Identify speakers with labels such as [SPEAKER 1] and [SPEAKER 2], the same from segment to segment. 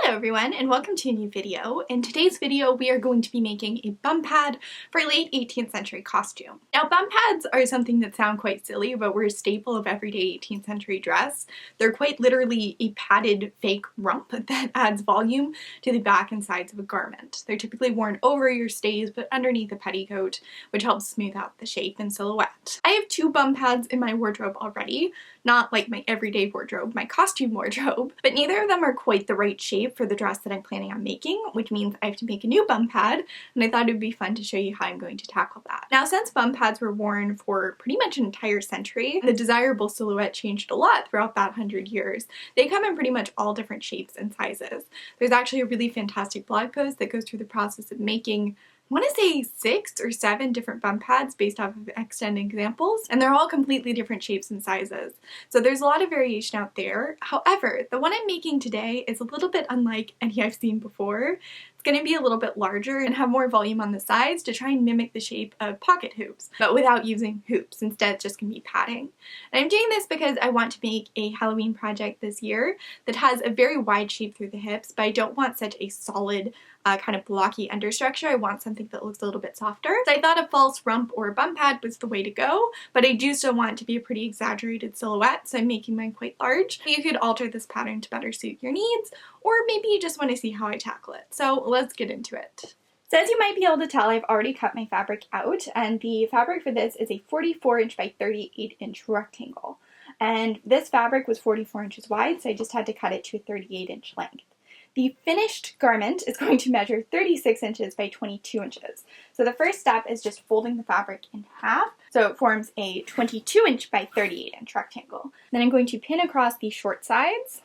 [SPEAKER 1] Hello everyone and welcome to a new video. In today's video we are going to be making a bum pad for a late 18th century costume. Now bum pads are something that sound quite silly but were a staple of everyday 18th century dress. They're quite literally a padded fake rump that adds volume to the back and sides of a garment. They're typically worn over your stays but underneath a petticoat, which helps smooth out the shape and silhouette. I have two bum pads in my wardrobe already, not like my everyday wardrobe, my costume wardrobe, but neither of them are quite the right shape for the dress that I'm planning on making, which means I have to make a new bum pad, and I thought it would be fun to show you how I'm going to tackle that. Now, since bum pads were worn for pretty much an entire century, the desirable silhouette changed a lot throughout that 100 years. They come in pretty much all different shapes and sizes. There's actually a really fantastic blog post that goes through the process of making, I want to say 6 or 7 different bum pads based off of extant examples, and they're all completely different shapes and sizes. So there's a lot of variation out there. However, the one I'm making today is a little bit unlike any I've seen before. It's going to be a little bit larger and have more volume on the sides to try and mimic the shape of pocket hoops, but without using hoops. Instead, it's just going to be padding. And I'm doing this because I want to make a Halloween project this year that has a very wide shape through the hips, but I don't want such a solid kind of blocky understructure. I want something that looks a little bit softer. So I thought a false rump or a bum pad was the way to go, but I do still want it to be a pretty exaggerated silhouette, so I'm making mine quite large. You could alter this pattern to better suit your needs, or maybe you just want to see how I tackle it. So let's get into it. So as you might be able to tell, I've already cut my fabric out, and the fabric for this is a 44 inch by 38 inch rectangle. And this fabric was 44 inches wide, so I just had to cut it to a 38 inch length. The finished garment is going to measure 36 inches by 22 inches. So the first step is just folding the fabric in half, so it forms a 22 inch by 38 inch rectangle. Then I'm going to pin across the short sides,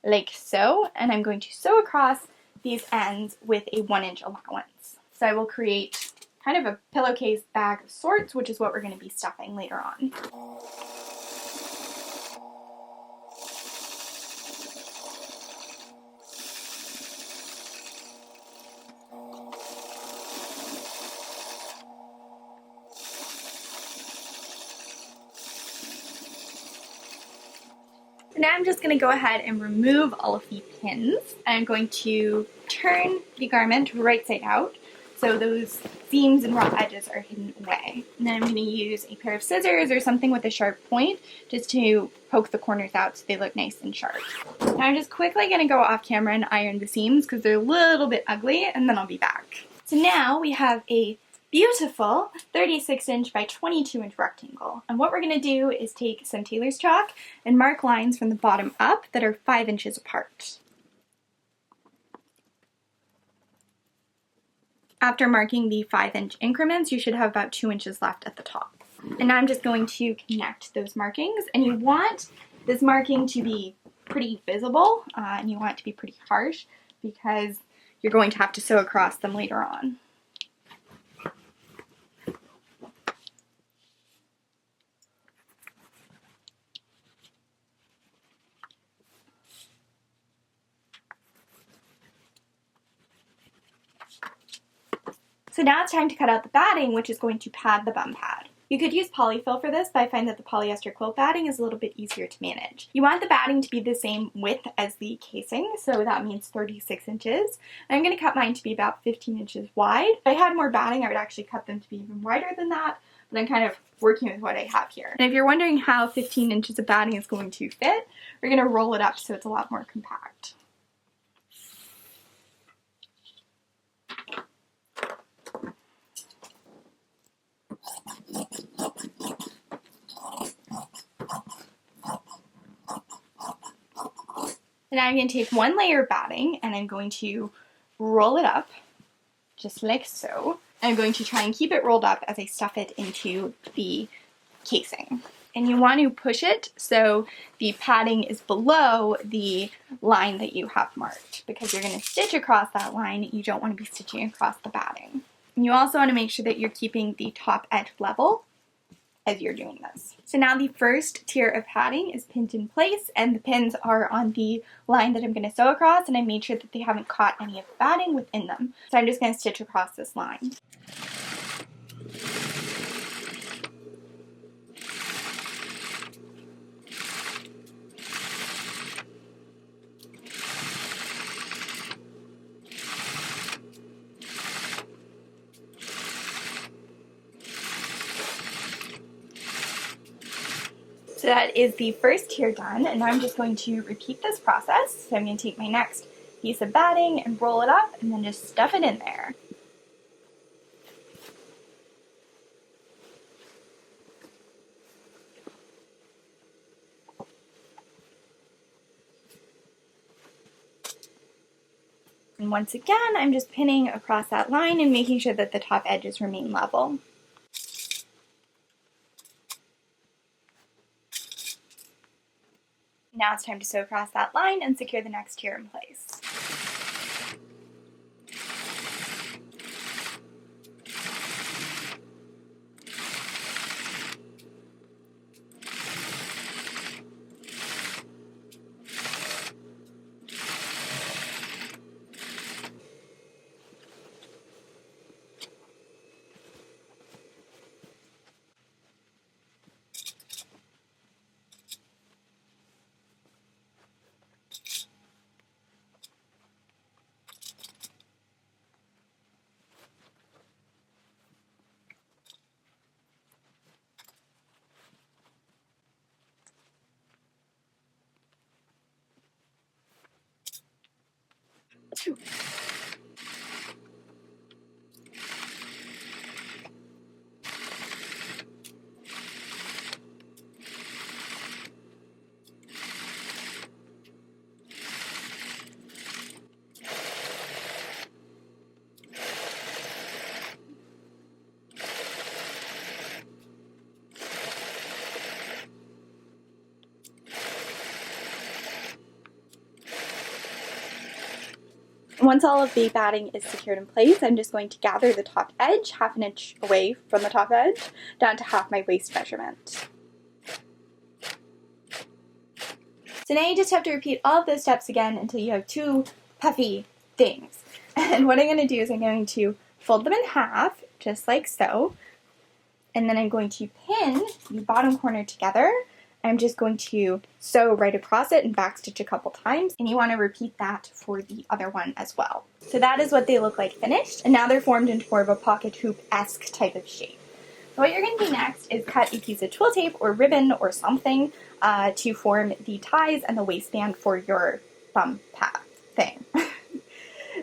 [SPEAKER 1] like so, and I'm going to sew across these ends with a 1 inch allowance. So I will create kind of a pillowcase bag of sorts, which is what we're going to be stuffing later on. Now I'm just going to go ahead and remove all of the pins. I'm going to turn the garment right side out so those seams and raw edges are hidden away. And then I'm going to use a pair of scissors or something with a sharp point just to poke the corners out so they look nice and sharp. Now I'm just quickly going to go off camera and iron the seams because they're a little bit ugly, and then I'll be back. So now we have a beautiful 36 inch by 22 inch rectangle. And what we're going to do is take some tailor's chalk and mark lines from the bottom up that are 5 inches apart. After marking the 5 inch increments, you should have about 2 inches left at the top. And now I'm just going to connect those markings, and you want this marking to be pretty visible, and you want it to be pretty harsh because you're going to have to sew across them later on. So now it's time to cut out the batting, which is going to pad the bum pad. You could use polyfill for this, but I find that the polyester quilt batting is a little bit easier to manage. You want the batting to be the same width as the casing, so that means 36 inches. And I'm going to cut mine to be about 15 inches wide. If I had more batting, I would actually cut them to be even wider than that, but I'm kind of working with what I have here. And if you're wondering how 15 inches of batting is going to fit, we're going to roll it up so it's a lot more compact. So now I'm going to take one layer of batting and I'm going to roll it up just like so. I'm going to try and keep it rolled up as I stuff it into the casing. And you want to push it so the padding is below the line that you have marked, because you're going to stitch across that line. You don't want to be stitching across the batting. And you also want to make sure that you're keeping the top edge level as you're doing this. So now the first tier of padding is pinned in place, and the pins are on the line that I'm going to sew across, and I made sure that they haven't caught any of the batting within them. So I'm just going to stitch across this line. So that is the first tier done, and now I'm just going to repeat this process. So I'm going to take my next piece of batting and roll it up and then just stuff it in there. And once again, I'm just pinning across that line and making sure that the top edges remain level. Now it's time to sew across that line and secure the next tier in place. Once all of the batting is secured in place, I'm just going to gather the top edge, half an inch away from the top edge, down to half my waist measurement. So now you just have to repeat all of those steps again until you have two puffy things. And what I'm going to do is I'm going to fold them in half, just like so, and then I'm going to pin the bottom corner together. I'm just going to sew right across it and backstitch a couple times, and you want to repeat that for the other one as well. So that is what they look like finished, and now they're formed into more of a pocket hoop-esque type of shape. So what you're going to do next is cut a piece of twill tape or ribbon or something to form the ties and the waistband for your bum pad thing.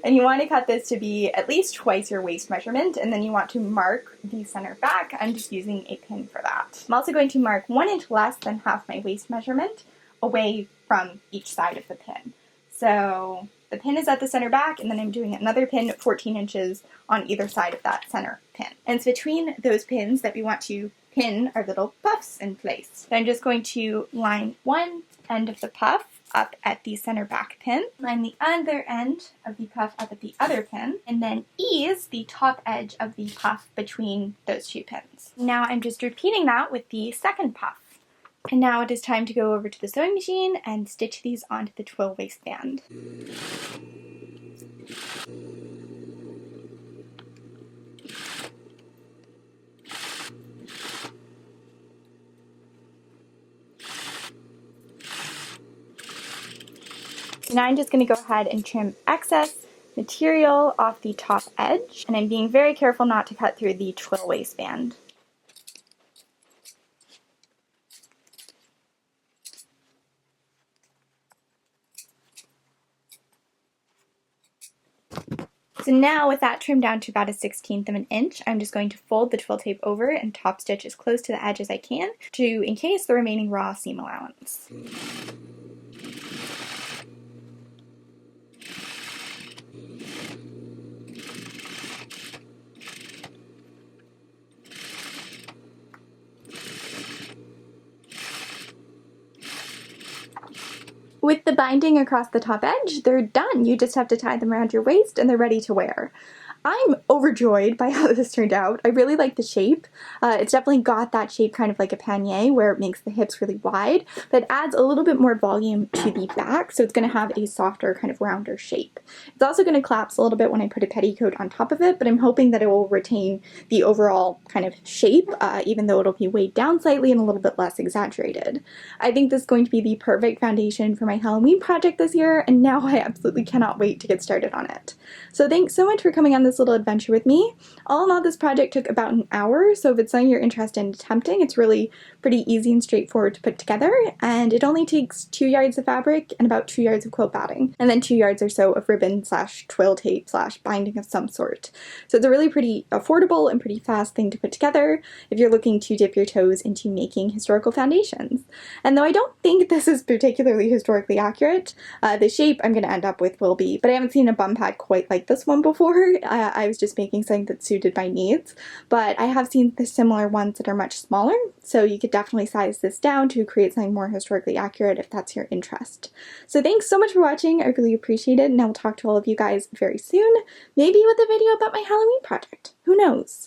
[SPEAKER 1] And you want to cut this to be at least twice your waist measurement, and then you want to mark the center back. I'm just using a pin for that. I'm also going to mark 1 inch less than half my waist measurement away from each side of the pin. So the pin is at the center back, and then I'm doing another pin 14 inches on either side of that center pin. And it's between those pins that we want to pin our little puffs in place. So I'm just going to line one end of the puff up at the center back pin, line the other end of the puff up at the other pin, and then ease the top edge of the puff between those two pins. Now I'm just repeating that with the second puff. And now it is time to go over to the sewing machine and stitch these onto the twill waistband. Now I'm just going to go ahead and trim excess material off the top edge, and I'm being very careful not to cut through the twill waistband. So now with that trimmed down to about 1/16 of an inch, I'm just going to fold the twill tape over and top stitch as close to the edge as I can to encase the remaining raw seam allowance. With the binding across the top edge, they're done. You just have to tie them around your waist and they're ready to wear. I'm overjoyed by how this turned out. I really like the shape. It's definitely got that shape kind of like a pannier where it makes the hips really wide, but adds a little bit more volume to the back, so it's going to have a softer kind of rounder shape. It's also going to collapse a little bit when I put a petticoat on top of it, but I'm hoping that it will retain the overall kind of shape, even though it'll be weighed down slightly and a little bit less exaggerated. I think this is going to be the perfect foundation for my Halloween project this year, and now I absolutely cannot wait to get started on it. So thanks so much for coming on this this little adventure with me. All in all, this project took about an hour, so if it's something you're interested in attempting, it's really pretty easy and straightforward to put together, and it only takes 2 yards of fabric and about 2 yards of quilt batting, and then 2 yards or so of ribbon / twill tape / binding of some sort. So it's a really pretty affordable and pretty fast thing to put together if you're looking to dip your toes into making historical foundations. And though I don't think this is particularly historically accurate, the shape I'm going to end up with will be, but I haven't seen a bum pad quite like this one before. I was just making something that suited my needs, but I have seen the similar ones that are much smaller, so you could definitely size this down to create something more historically accurate if that's your interest. So thanks so much for watching, I really appreciate it, and I will talk to all of you guys very soon, maybe with a video about my Halloween project. Who knows?